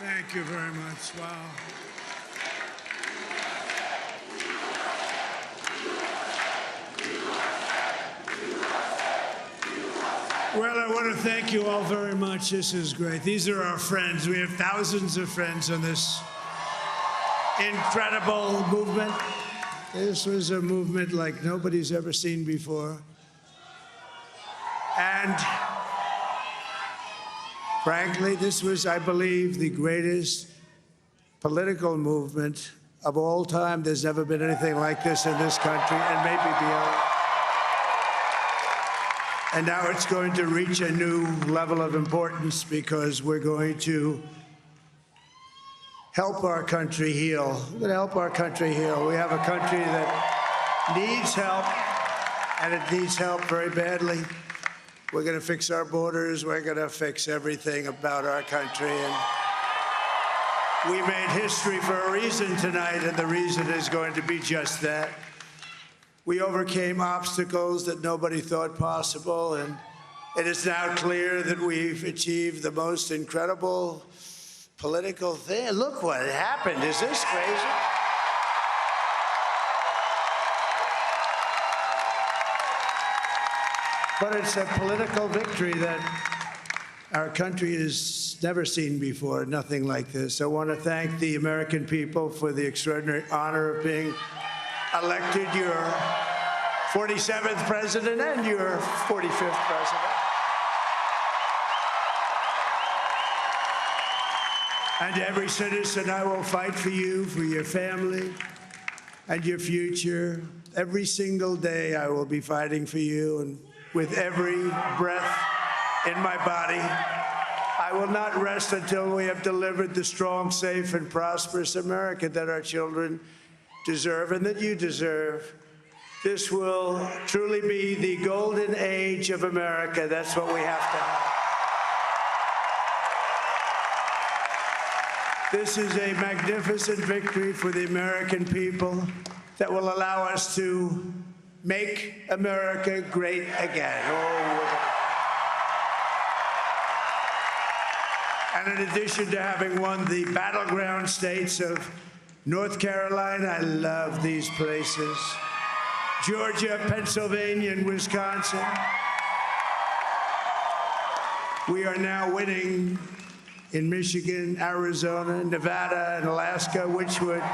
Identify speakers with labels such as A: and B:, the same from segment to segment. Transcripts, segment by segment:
A: Thank you very much. Wow. Well, I want to thank you all very much. This is great. These are our friends. We have thousands of friends on this incredible movement. This was a movement like nobody's ever seen before. And frankly, this was, I believe, the greatest political movement of all time. There's never been anything like this in this country and maybe beyond. And now it's going to reach a new level of importance because we're going to help our country heal. We're going to help our country heal. We have a country that needs help, and it needs help very badly. We're going to fix our borders. We're going to fix everything about our country. And we made history for a reason tonight, and the reason is going to be just that. We overcame obstacles that nobody thought possible, and it is now clear that we've achieved the most incredible political thing. Look what happened. Is this crazy? But it's a political victory that our country has never seen before, nothing like this. I want to thank the American people for the extraordinary honor of being elected your 47th president and your 45th president. And every citizen, I will fight for you, for your family, and your future. Every single day, I will be fighting for you, and with every breath in my body, I will not rest until we have delivered the strong, safe, and prosperous America that our children deserve and that you deserve. This will truly be the golden age of America. That's what we have to have. This is a magnificent victory for the American people that will allow us to make America great again. And in addition to having won the battleground states of North Carolina, I love these places, Georgia, Pennsylvania, and Wisconsin, we are now winning in Michigan, Arizona, Nevada, and Alaska, which would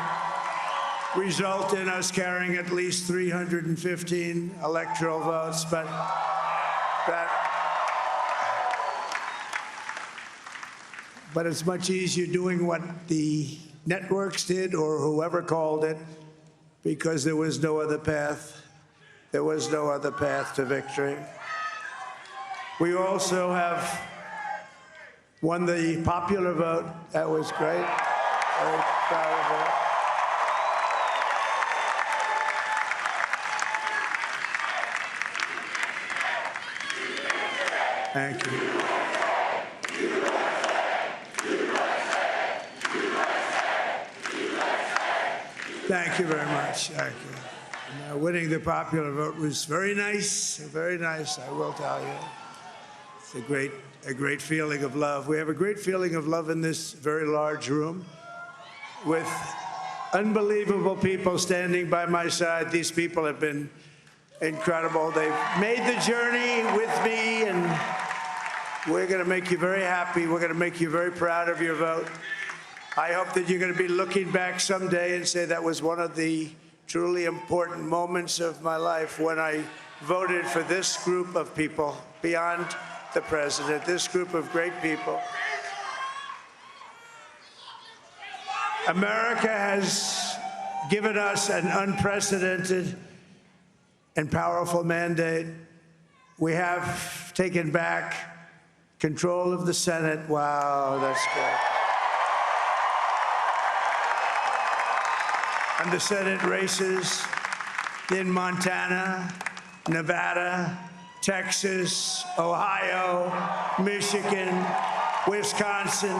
A: result in us carrying at least 315 electoral votes. But it's much easier doing what the networks did or whoever called it, because there was no other path. There was no other path to victory. We also have won the popular vote. That was great. Very proud of it. Thank you. Thank you very much. Thank you. Winning the popular vote was very nice, I will tell you. It's a great feeling of love. We have a great feeling of love in this very large room with unbelievable people standing by my side. These people have been incredible. They've made the journey with me, and we're going to make you very happy. We're going to make you very proud of your vote. I hope that you're going to be looking back someday and say that was one of the truly important moments of my life when I voted for this group of people beyond the president, this group of great people. America has given us an unprecedented and powerful mandate. We have taken back control of the Senate. Wow, that's good. And the Senate races in Montana, Nevada, Texas, Ohio, Michigan, Wisconsin,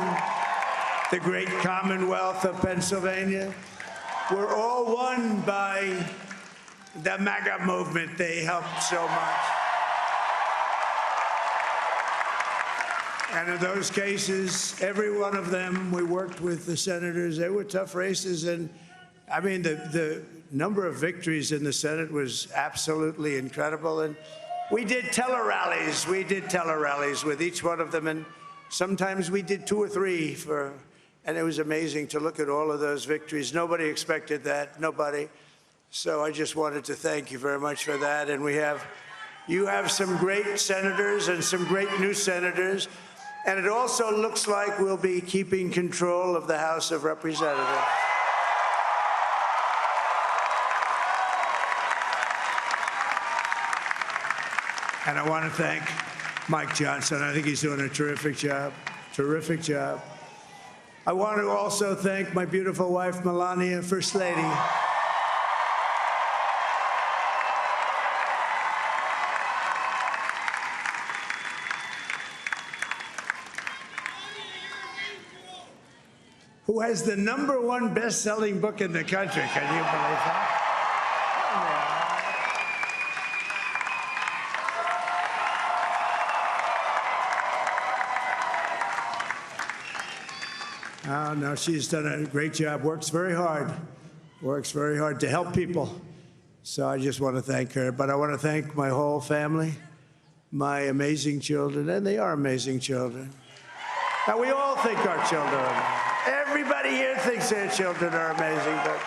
A: the great Commonwealth of Pennsylvania, were all won by the MAGA movement. They helped so much. And in those cases, every one of them, we worked with the senators. They were tough races. And I mean, the number of victories in the Senate was absolutely incredible. And we did tele-rallies. We did tele-rallies with each one of them. And sometimes we did 2 or 3 and it was amazing to look at all of those victories. Nobody expected that, nobody. So I just wanted to thank you very much for that. And you have some great senators and some great new senators. And it also looks like we'll be keeping control of the House of Representatives. And I want to thank Mike Johnson. I think he's doing a terrific job, terrific job. I want to also thank my beautiful wife, Melania, First Lady. Who has the #1 best-selling book in the country. Can you believe that? Oh, no, she's done a great job, works very hard to help people. So I just want to thank her. But I want to thank my whole family, my amazing children, and they are amazing children. Now, we all think our children are amazing. Everybody here thinks their children are amazing, but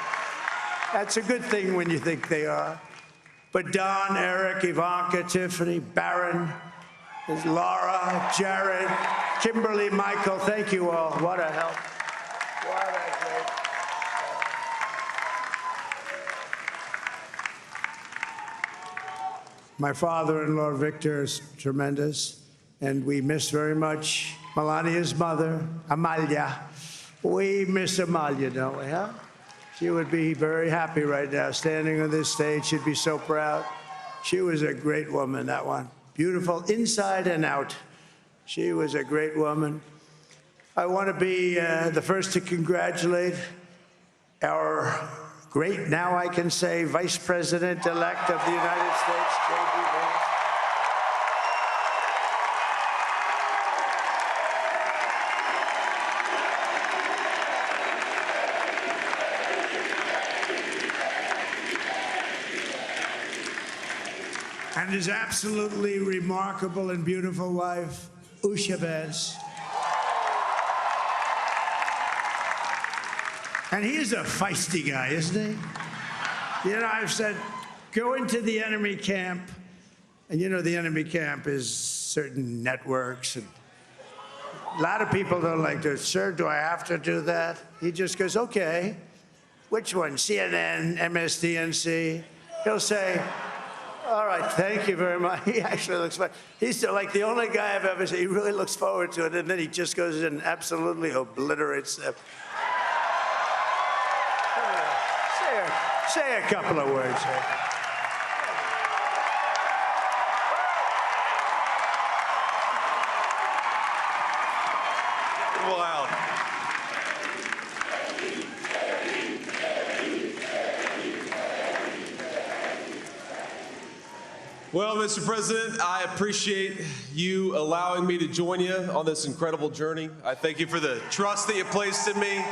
A: that's a good thing when you think they are. But Don, Eric, Ivanka, Tiffany, Barron, Laura, Jared, Kimberly, Michael, thank you all. What a help. What a great help. My father-in-law, Victor, is tremendous, and we miss very much Melania's mother, Amalia. We miss Amalia, don't we, huh? She would be very happy right now, standing on this stage. She'd be so proud. She was a great woman, that one. Beautiful inside and out. She was a great woman. I want to be the first to congratulate our great, now I can say, Vice President-elect of the United States, J.D. Vance. And his absolutely remarkable and beautiful wife, Usha Vance. And he's a feisty guy, isn't he? You know, I've said, go into the enemy camp. And you know, the enemy camp is certain networks. And a lot of people don't like to, sir, do I have to do that? He just goes, okay. Which one? CNN, MSDNC? He'll say, all right, thank you very much. He actually looks fine. He's like the only guy I've ever seen. He really looks forward to it, and then he just goes in and absolutely obliterates them. Say a couple of words.
B: Wow. Well, Mr. President, I appreciate you allowing me to join you on this incredible journey. I thank you for the trust that you placed in me.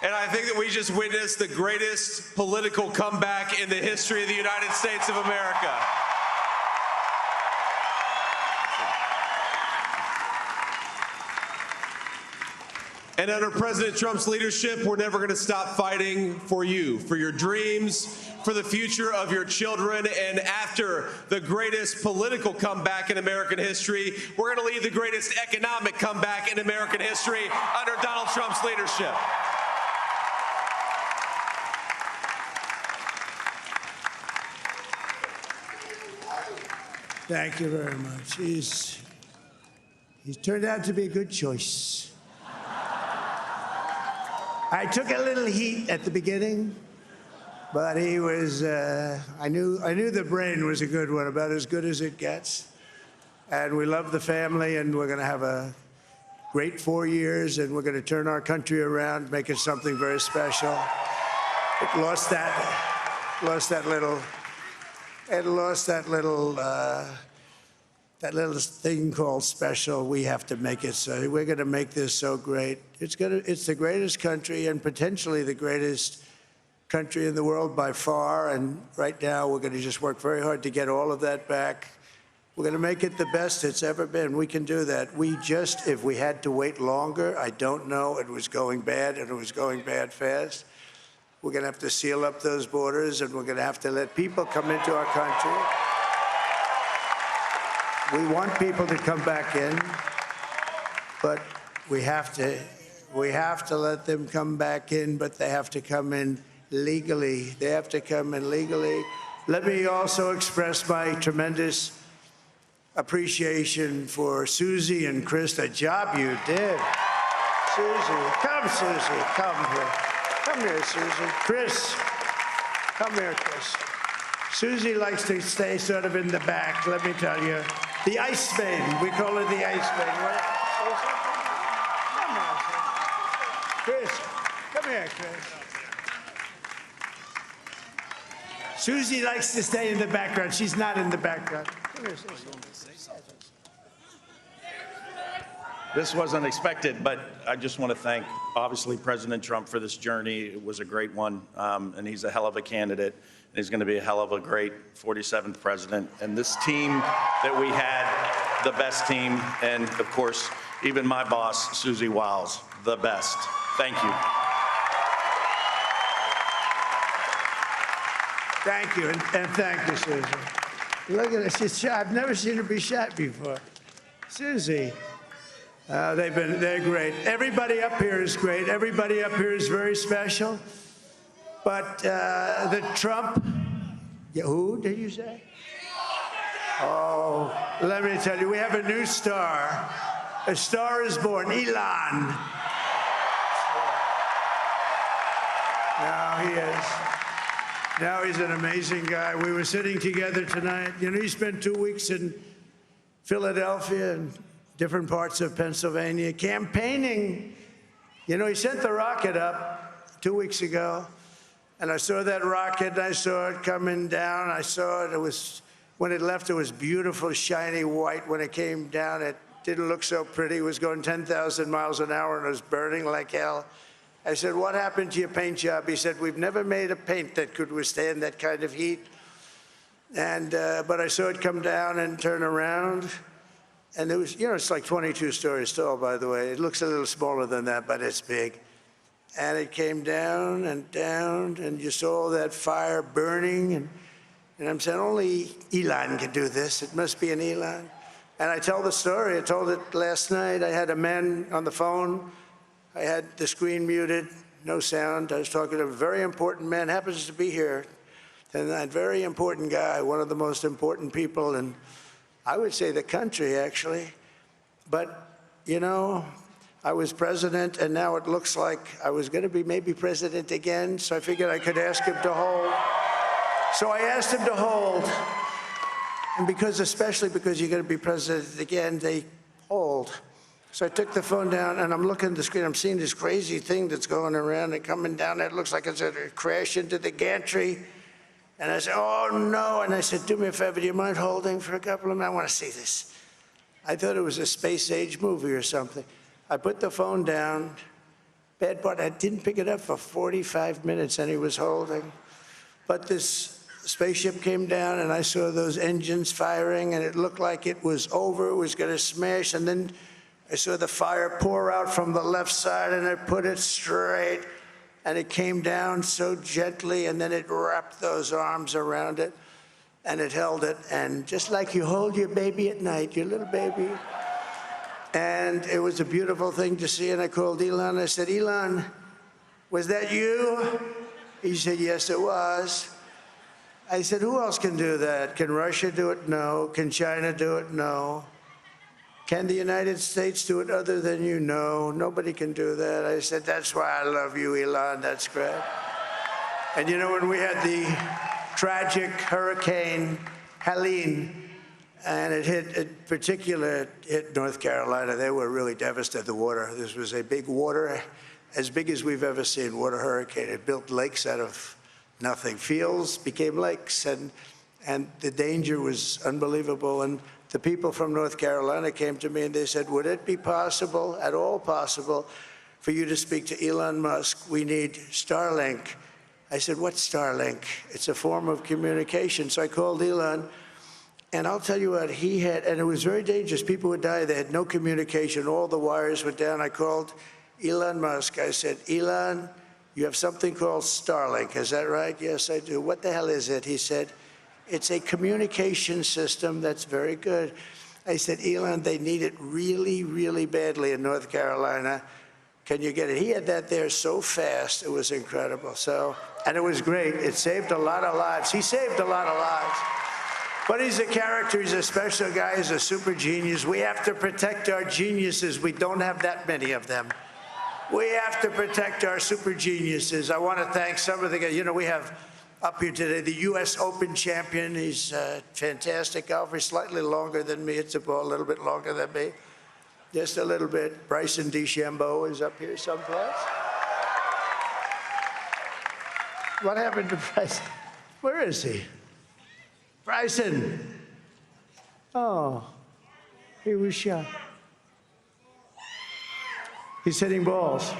B: And I think that we just witnessed the greatest political comeback in the history of the United States of America. And under President Trump's leadership, we're never going to stop fighting for you, for your dreams, for the future of your children. And after the greatest political comeback in American history, we're going to lead the greatest economic comeback in American history under Donald Trump's leadership.
A: Thank you very much. He's turned out to be a good choice. I took a little heat at the beginning, but he was, I knew the brain was a good one, about as good as it gets. And we love the family, and we're going to have a great 4 years, and we're going to turn our country around, make it something very special. It lost that little that little thing called special, we have to make it so. We're going to make this so great. It's the greatest country and potentially the greatest country in the world by far. And right now, we're going to just work very hard to get all of that back. We're going to make it the best it's ever been. We can do that. If we had to wait longer, I don't know. It was going bad, and it was going bad fast. We're going to have to seal up those borders, and we're going to have to let people come into our country. We want people to come back in, but we have to let them come back in, but they have to come in legally. They have to come in legally. Let me also express my tremendous appreciation for Susie and Chris, the job you did. Susie, come here. Come here, Susie. Chris, come here, Chris. Susie likes to stay sort of in the back, let me tell you. The Ice Maiden, we call her the Ice Maiden. Come here, Chris. Come here, Chris. Susie likes to stay in the background. She's not in the background. Come here, Susie.
C: This wasn't expected, but I just want to thank, obviously, President Trump for this journey. It was a great one, and he's a hell of a candidate. And he's going to be a hell of a great 47th president. And this team that we had, the best team, and, of course, even my boss, Susie Wiles, the best. Thank you.
A: Thank you, and thank you, Susie. Look at her, she's shy. I've never seen her be shy before. Susie. They're great. Everybody up here is great. Everybody up here is very special. But the Trump, who did you say? Oh, let me tell you, we have a new star. A star is born, Elon. Now he is. Now he's an amazing guy. We were sitting together tonight. You know, he spent 2 weeks in Philadelphia and different parts of Pennsylvania campaigning. You know, he sent the rocket up 2 weeks ago, and I saw that rocket, and I saw it coming down. I saw it. It was, when it left, it was beautiful, shiny white. When it came down, it didn't look so pretty. It was going 10,000 miles an hour, and it was burning like hell. I said, what happened to your paint job? He said, we've never made a paint that could withstand that kind of heat. And, but I saw it come down and turn around. And it was, you know, it's like 22 stories tall, by the way. It looks a little smaller than that, but it's big. And it came down, and you saw all that fire burning. And I'm saying, only Elon can do this. It must be an Elon. And I tell the story. I told it last night. I had a man on the phone. I had the screen muted, no sound. I was talking to a very important man, happens to be here. And that very important guy, one of the most important people in, I would say, the country, actually. But, you know, I was president, and now it looks like I was going to be maybe president again, so I figured I could ask him to hold. So I asked him to hold. And especially because you're going to be president again, they hold. So I took the phone down, and I'm looking at the screen. I'm seeing this crazy thing that's going around and coming down. It looks like it's going to crash into the gantry. And I said, oh, no. And I said, do me a favor, do you mind holding for a couple of minutes? I want to see this. I thought it was a space-age movie or something. I put the phone down. Bad part, I didn't pick it up for 45 minutes, and he was holding. But this spaceship came down, and I saw those engines firing, and it looked like it was over. It was going to smash. And then I saw the fire pour out from the left side, and I put it straight. And it came down so gently, and then it wrapped those arms around it, and it held it. And just like you hold your baby at night, your little baby. And it was a beautiful thing to see. And I called Elon. I said, Elon, was that you? He said, yes, it was. I said, who else can do that? Can Russia do it? No. Can China do it? No. Can the United States do it other than you? No, nobody can do that. I said, that's why I love you, Elon. That's great. And you know, when we had the tragic Hurricane Helene, and it hit North Carolina, they were really devastated, the water. This was a big water, as big as we've ever seen, water hurricane. It built lakes out of nothing. Fields became lakes, and the danger was unbelievable. And the people from North Carolina came to me and they said, would it be possible, at all possible, for you to speak to Elon Musk? We need Starlink. I said, what's Starlink? It's a form of communication. So I called Elon, and I'll tell you what, he had, and it was very dangerous. People would die. They had no communication. All the wires were down. I called Elon Musk. I said, Elon, you have something called Starlink. Is that right? Yes, I do. What the hell is it? He said, it's a communication system that's very good. I said, Elon, they need it really, really badly in North Carolina. Can you get it? He had that there so fast. It was incredible. So, and it was great. It saved a lot of lives. He saved a lot of lives. But he's a character. He's a special guy. He's a super genius. We have to protect our geniuses. We don't have that many of them. We have to protect our super geniuses. I want to thank some of the guys. You know, we have up here today the U.S. Open champion. He's a fantastic golfer. He's slightly longer than me. It's a little bit longer than me. Just a little bit. Bryson DeChambeau is up here someplace. What happened to Bryson? Where is he? Bryson. Oh, he was shot. He's hitting balls.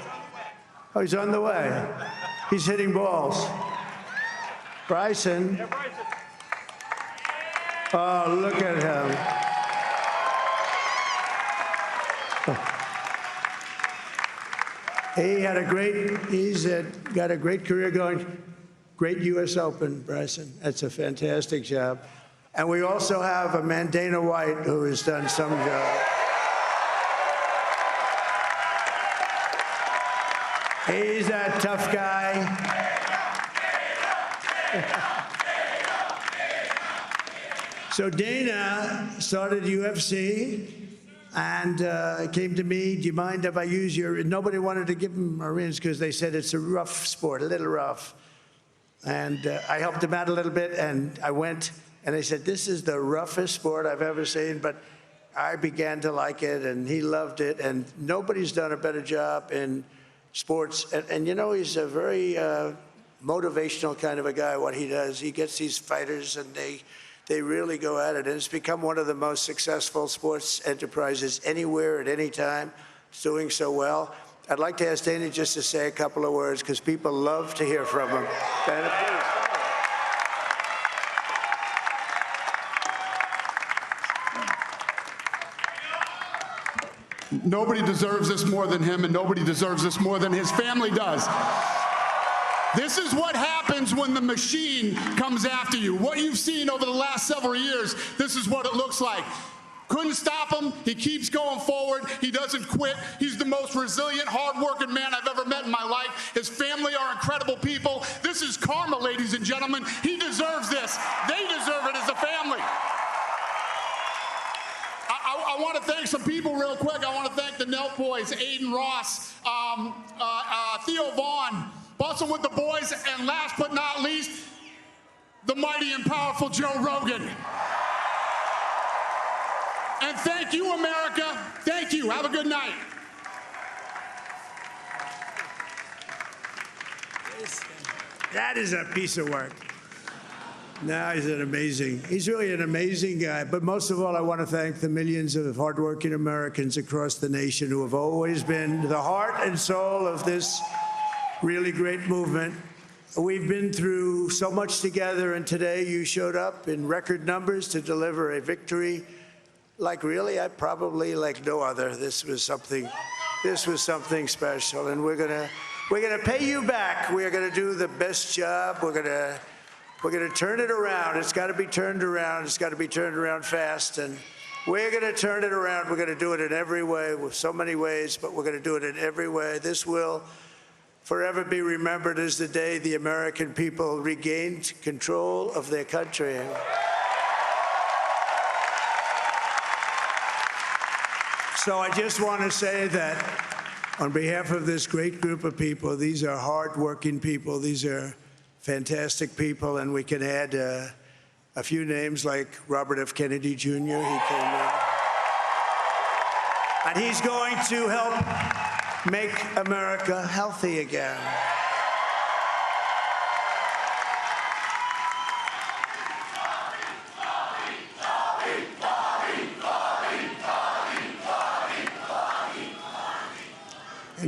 A: Oh, he's on the way. He's hitting balls. Bryson. Oh, look at him. He's got a great career going. Great U.S. Open, Bryson. That's a fantastic job. And we also have a Dana White who has done some job. He's a tough guy. So Dana started UFC and came to me, do you mind if I use your, nobody wanted to give him Marines because they said it's a rough sport, a little rough. And I helped him out a little bit, and I went, and I said, this is the roughest sport I've ever seen, but I began to like it, and he loved it, and nobody's done a better job in sports. And you know, he's a very motivational kind of a guy, what he does. He gets these fighters, and they really go at it, and it's become one of the most successful sports enterprises anywhere at any time. It's doing so well. I'd like to ask Dana just to say a couple of words, because people love to hear from him. Dana, please.
D: Nobody deserves this more than him, and nobody deserves this more than his family does. This is what happens when the machine comes after you. What you've seen over the last several years, this is what it looks like. Couldn't stop him. He keeps going forward. He doesn't quit. He's the most resilient, hard-working man I've ever met in my life. His family are incredible people. This is karma, ladies and gentlemen. He deserves this. They deserve it as a family. I want to thank some people real quick. I want to thank the Nelk boys, Aiden Ross, Theo Vaughn, busting with the boys, and last but not least, the mighty and powerful Joe Rogan. And thank you, America. Thank you. Have a good night.
A: That is a piece of work. No, he's really an amazing guy. But most of all, I want to thank the millions of hardworking Americans across the nation who have always been the heart and soul of this really great movement. We've been through so much together, and today you showed up in record numbers to deliver a victory like really, like no other. This was something special, and we're gonna pay you back. We're gonna do the best job. We're gonna turn it around. It's got to be turned around. It's got to be turned around fast, and we're gonna turn it around. We're gonna do it in every way, with so many ways, but we're gonna do it in every way. This will forever be remembered as the day the American people regained control of their country. So I just want to say that on behalf of this great group of people, these are hardworking people, these are fantastic people, and we can add a few names like Robert F. Kennedy Jr. He came in. And he's going to help make America healthy again.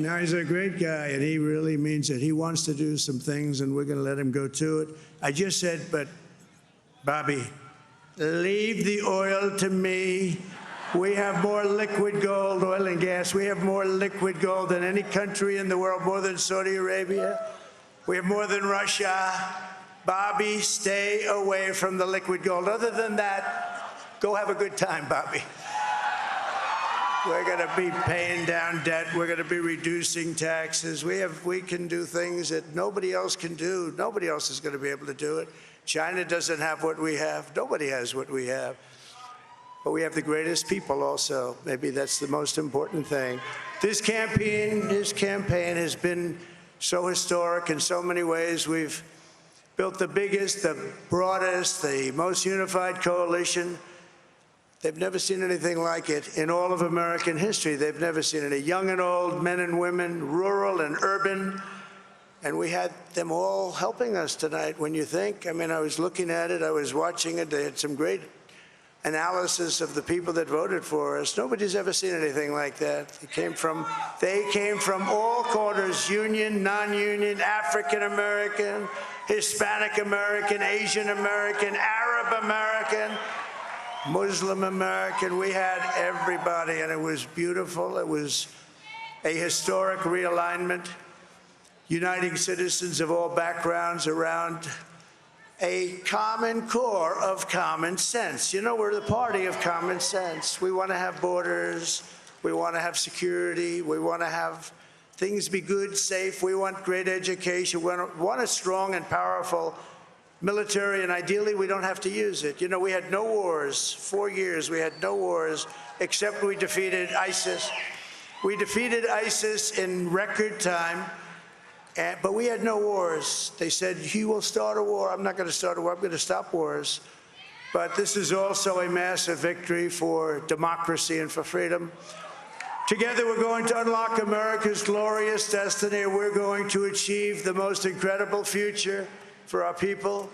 A: Now, he's a great guy, and he really means it. He wants to do some things, and we're going to let him go to it. I just said, but, Bobby, leave the oil to me. We have more liquid gold, oil and gas. We have more liquid gold than any country in the world, more than Saudi Arabia. We have more than Russia. Bobby, stay away from the liquid gold. Other than that, go have a good time, Bobby. We're going to be paying down debt. We're going to be reducing taxes. We can do things that nobody else can do. Nobody else is going to be able to do it. China doesn't have what we have. Nobody has what we have. But we have the greatest people also. Maybe that's the most important thing. This campaign has been so historic in so many ways. We've built the biggest, the broadest, the most unified coalition. They've never seen anything like it in all of American history. They've never seen it. Young and old, men and women, rural and urban. And we had them all helping us tonight. When you think, I mean, I was looking at it, I was watching it. They had some great analysis of the people that voted for us. Nobody's ever seen anything like that. They came from all corners, union, non-union, African American, Hispanic American, Asian American, Arab American, Muslim American. We had everybody, and it was beautiful. It was a historic realignment, uniting citizens of all backgrounds around a common core of common sense. You know, we're the party of common sense. We want to have borders. We want to have security. We want to have things be good, safe. We want great education. We want a strong and powerful military, and ideally, we don't have to use it. You know, we had no wars. 4 years, we had no wars, except we defeated ISIS. We defeated ISIS in record time, but we had no wars. They said, he will start a war. I'm not going to start a war. I'm going to stop wars. But this is also a massive victory for democracy and for freedom. Together, we're going to unlock America's glorious destiny. We're going to achieve the most incredible future for our people.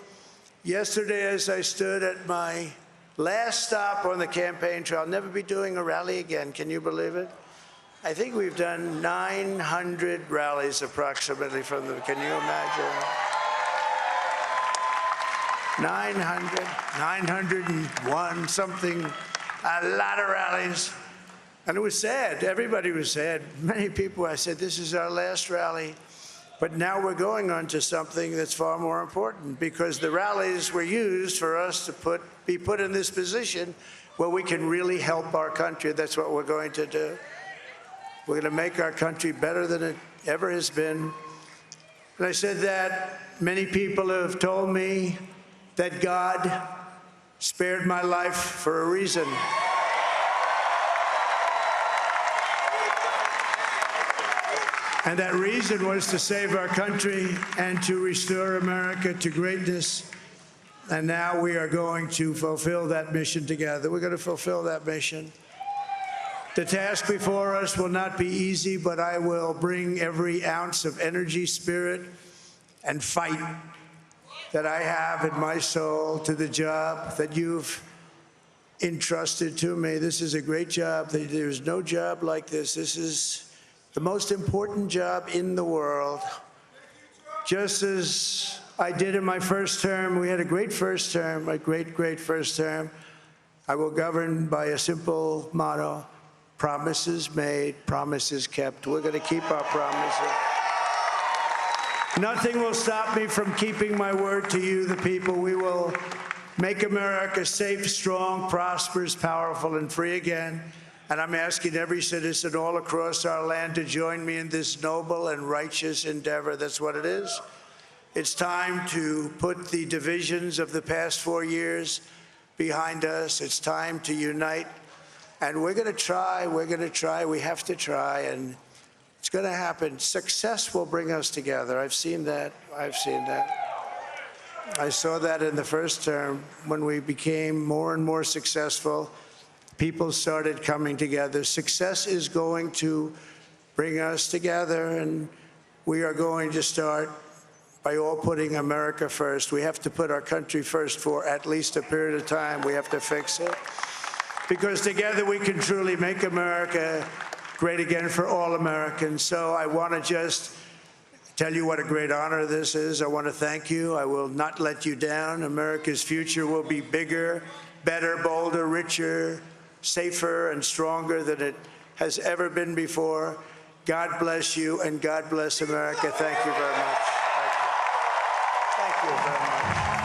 A: Yesterday, as I stood at my last stop on the campaign trail, I'll never be doing a rally again. Can you believe it? I think we've done 900 rallies approximately from them. Can you imagine? 901 something, a lot of rallies. And it was sad. Everybody was sad. Many people, I said, this is our last rally. But now we're going on to something that's far more important, because the rallies were used for us to be put in this position where we can really help our country. That's what we're going to do. We're going to make our country better than it ever has been. And I said that many people have told me that God spared my life for a reason. And that reason was to save our country and to restore America to greatness. And now we are going to fulfill that mission together. We're going to fulfill that mission. The task before us will not be easy, but I will bring every ounce of energy, spirit, and fight that I have in my soul to the job that you've entrusted to me. This is a great job. There's no job like this. This is the most important job in the world. Just as I did in my first term, we had a great first term, a great first term. I will govern by a simple motto: promises made, promises kept. We're going to keep our promises. Nothing will stop me from keeping my word to you, the people. We will make America safe, strong, prosperous, powerful, and free again. And I'm asking every citizen all across our land to join me in this noble and righteous endeavor. That's what it is. It's time to put the divisions of the past 4 years behind us. It's time to unite. And we're going to try. We're going to try. We have to try. And it's going to happen. Success will bring us together. I've seen that. I've seen that. I saw that in the first term when we became more and more successful. People started coming together. Success is going to bring us together, and we are going to start by all putting America first. We have to put our country first for at least a period of time. We have to fix it, because together we can truly make America great again for all Americans. So I want to just tell you what a great honor this is. I want to thank you. I will not let you down. America's future will be bigger, better, bolder, richer, safer, and stronger than it has ever been before. God bless you, and God bless America. Thank you very much. Thank you very much.